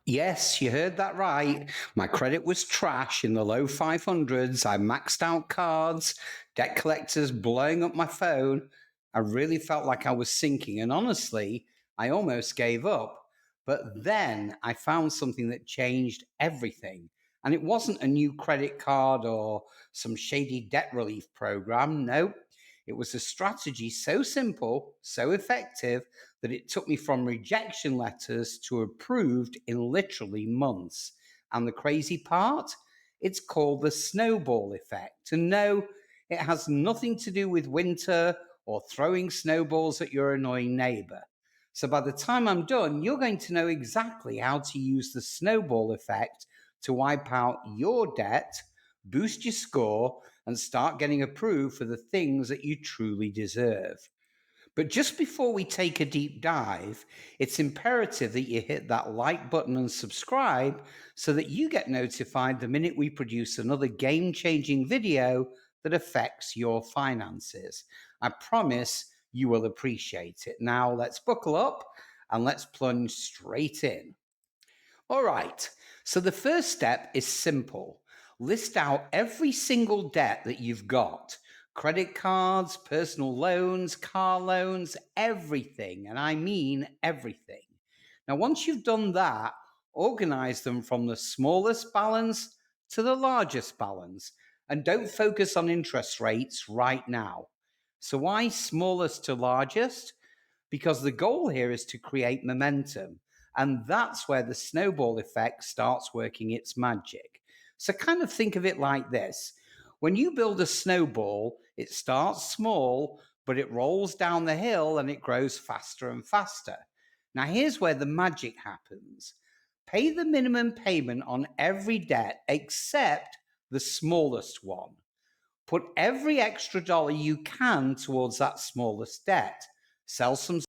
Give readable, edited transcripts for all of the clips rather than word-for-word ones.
Yes, you heard that right. My credit was trash in the low 500s. I maxed out cards, debt collectors blowing up my phone. I really felt like I was sinking. And honestly, I almost gave up. But then I found something that changed everything. And it wasn't a new credit card or some shady debt relief program. No, it was a strategy so simple, so effective that it took me from rejection letters to approved in literally months. And the crazy part? It's called the snowball effect. And no, it has nothing to do with winter or throwing snowballs at your annoying neighbor. So by the time I'm done, you're going to know exactly how to use the snowball effect to wipe out your debt, boost your score, and start getting approved for the things that you truly deserve. But just before we take a deep dive, it's imperative that you hit that like button and subscribe so that you get notified the minute we produce another game changing video that affects your finances. I promise you will appreciate it. Now, let's buckle up and let's plunge straight in. All right, so the first step is simple. List out every single debt that you've got: credit cards, personal loans, car loans, everything. And I mean everything. Now, once you've done that, organize them from the smallest balance to the largest balance. And don't focus on interest rates right now. So, why smallest to largest? Because the goal here is to create momentum. And that's where the snowball effect starts working its magic. So, kind of think of it like this: when you build a snowball, it starts small, but it rolls down the hill and it grows faster and faster. Now, here's where the magic happens: pay the minimum payment on every debt except the smallest one. Put every extra dollar you can towards that smallest debt. Sell some,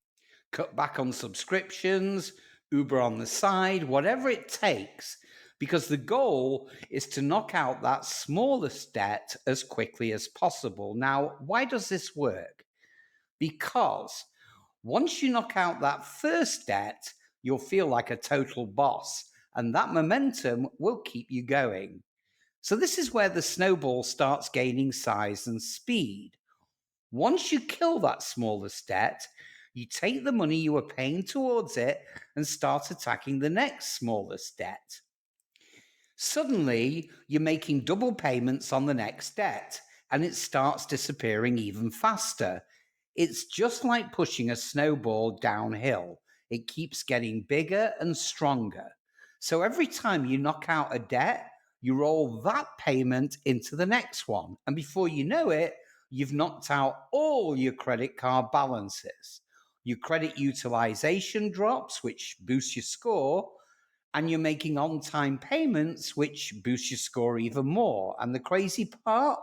cut back on subscriptions, Uber on the side, whatever it takes, because the goal is to knock out that smallest debt as quickly as possible. Now, why does this work? Because once you knock out that first debt, you'll feel like a total boss, and that momentum will keep you going. So, this is where the snowball starts gaining size and speed. Once you kill that smallest debt, you take the money you were paying towards it and start attacking the next smallest debt. Suddenly, you're making double payments on the next debt, and it starts disappearing even faster. It's just like pushing a snowball downhill. It keeps getting bigger and stronger. So every time you knock out a debt, you roll that payment into the next one. And before you know it, you've knocked out all your credit card balances. Your credit utilization drops, which boosts your score, and you're making on time payments, which boosts your score even more. And the crazy part?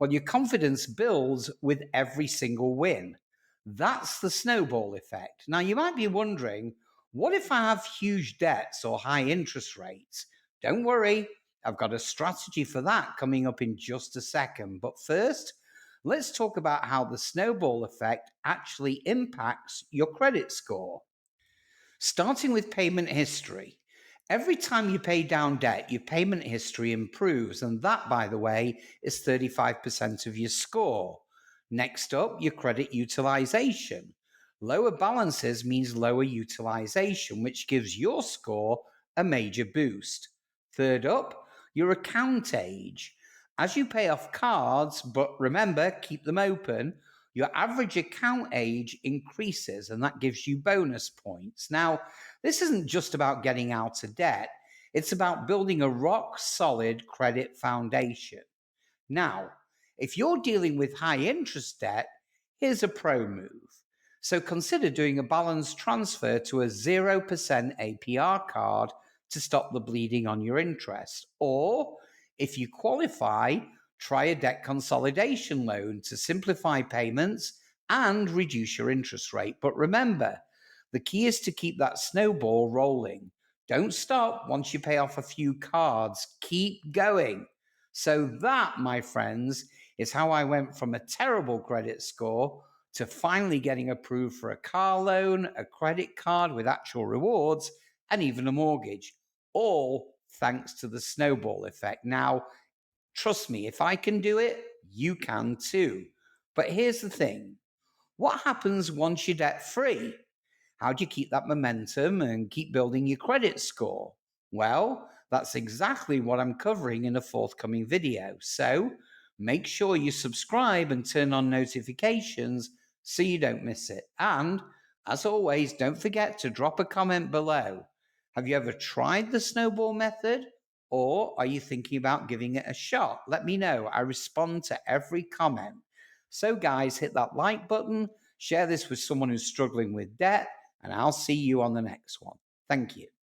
Well, your confidence builds with every single win. That's the snowball effect. Now, you might be wondering, what if I have huge debts or high interest rates? Don't worry, I've got a strategy for that coming up in just a second. But first, let's talk about how the snowball effect actually impacts your credit score. Starting with payment history. Every time you pay down debt, your payment history improves. And that, by the way, is 35% of your score. Next up, your credit utilization. Lower balances means lower utilization, which gives your score a major boost. Third up, your account age. As you pay off cards, but remember, keep them open, your average account age increases, and that gives you bonus points. Now, this isn't just about getting out of debt, it's about building a rock solid credit foundation. Now, if you're dealing with high interest debt, here's a pro move. So consider doing a balance transfer to a 0% APR card to stop the bleeding on your interest. Or if you qualify, try a debt consolidation loan to simplify payments and reduce your interest rate. But remember, the key is to keep that snowball rolling. Don't stop once you pay off a few cards. Keep going. So, that, my friends, is how I went from a terrible credit score to finally getting approved for a car loan, a credit card with actual rewards, and even a mortgage, all thanks to the snowball effect. Now, trust me, if I can do it, you can too. But here's the thing: what happens once you're debt free? How do you keep that momentum and keep building your credit score? Well, that's exactly what I'm covering in a forthcoming video. So make sure you subscribe and turn on notifications so you don't miss it. And as always, don't forget to drop a comment below. Have you ever tried the snowball method? Or are you thinking about giving it a shot? Let me know. I respond to every comment. So, guys, hit that like button, share this with someone who's struggling with debt, and I'll see you on the next one. Thank you.